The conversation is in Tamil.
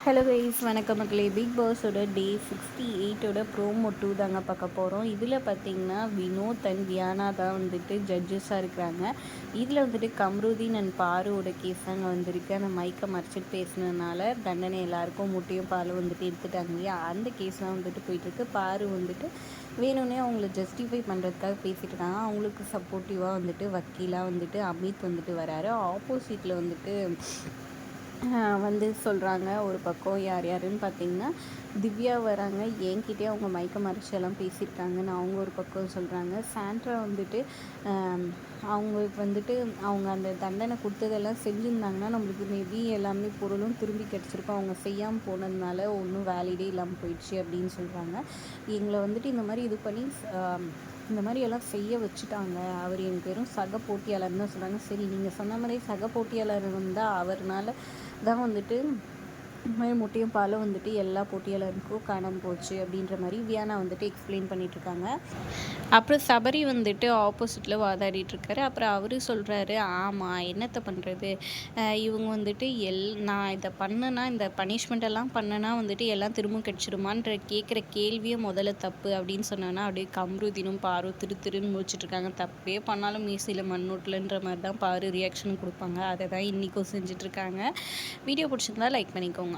ஹலோ கைஸ், வணக்கம் மக்களே. பிக் பாஸோட டே 68ஓட ப்ரோமோ 2 தாங்க பார்க்க போகிறோம். இதில் பார்த்தீங்கன்னா வினோத் அண்ட் வியானா தான் வந்துட்டு ஜட்ஜஸாக இருக்கிறாங்க. இதில் வந்துட்டு கம்ருதீன் அண்ட் பாருவோட கேஸ் தாங்க வந்திருக்கு. அந்த மைக்கை மறைச்சிட்டு பேசினதுனால தண்டனை எல்லாருக்கும் முட்டையும் பாலும் வந்துட்டு எடுத்துட்டாங்க இல்லையா, அந்த கேஸ் தான் வந்துட்டு போயிட்டுருக்கு. பாரு வந்துட்டு வேணும்னே அவங்கள ஜஸ்டிஃபை பண்ணுறதுக்காக பேசிட்டு இருக்காங்க. அவங்களுக்கு சப்போர்ட்டிவாக வந்துட்டு வக்கீலாக வந்துட்டு அமித் வந்துட்டு வராரு. ஆப்போசிட்டில் வந்துட்டு வந்து சொல்கிறாங்க. ஒரு பக்கம் யார் யாருன்னு பார்த்தீங்கன்னா திவ்யா வராங்க. என்கிட்டே அவங்க மயக்க மறைச்செல்லாம் பேசியிருக்காங்கன்னு அவங்க ஒரு பக்கம் சொல்கிறாங்க. சாண்ட்ரா வந்துட்டு அவங்களுக்கு வந்துட்டு அவங்க அந்த தண்டனை கொடுத்ததெல்லாம் செஞ்சுருந்தாங்கன்னா நம்மளுக்கு மேபி எல்லாமே பொருளும் திரும்பி கிடச்சிருக்கும். அவங்க செய்யாமல் போனதுனால ஒன்றும் வேலிடே இல்லாமல் போயிடுச்சு அப்படின்னு சொல்கிறாங்க. எங்களை வந்துட்டு இந்த மாதிரி இது பண்ணி இந்த மாதிரி எல்லாம் செய்ய வச்சுட்டாங்க. அவர் எனக்கு வெறும் சக போட்டியாளர்னு தான் சொல்கிறாங்க. சரி, நீங்கள் சொன்ன மாதிரி சக போட்டியாளர் வந்தால் அவர்னால தான் வந்துட்டு இந்த மாதிரி முட்டையும் பாலும் வந்துட்டு எல்லா போட்டியாளருக்கும் காணாமல் போச்சு அப்படின்ற மாதிரி வியானா வந்துட்டு எக்ஸ்பிளைன் பண்ணிகிட்ருக்காங்க. அப்புறம் சபரி வந்துட்டு ஆப்போசிட்டில் வாதாடிட்டுருக்காரு. அப்புறம் அவர் சொல்கிறாரு, ஆமாம் என்னத்தை பண்ணுறது, இவங்க வந்துட்டு நான் இதை பண்ணேன்னா இந்த பனிஷ்மெண்ட்டெல்லாம் பண்ணேன்னா வந்துட்டு எல்லாம் திரும்ப கிடச்சிடுமான்ற கேட்குற கேள்வியே முதல்ல தப்பு அப்படின்னு சொன்னோன்னா அப்படியே கம்ருதீனும் பாரு திருன்னு முடிச்சிட்ருக்காங்க. தப்பே பண்ணாலும் மீசையில் மண்ணோட்டலன்ற மாதிரி தான் பாரு ரியாக்ஷன் கொடுப்பாங்க. அதை தான் இன்றைக்கும் செஞ்சிட்ருக்காங்க. வீடியோ பிடிச்சிருந்தா லைக் பண்ணிக்கோங்க.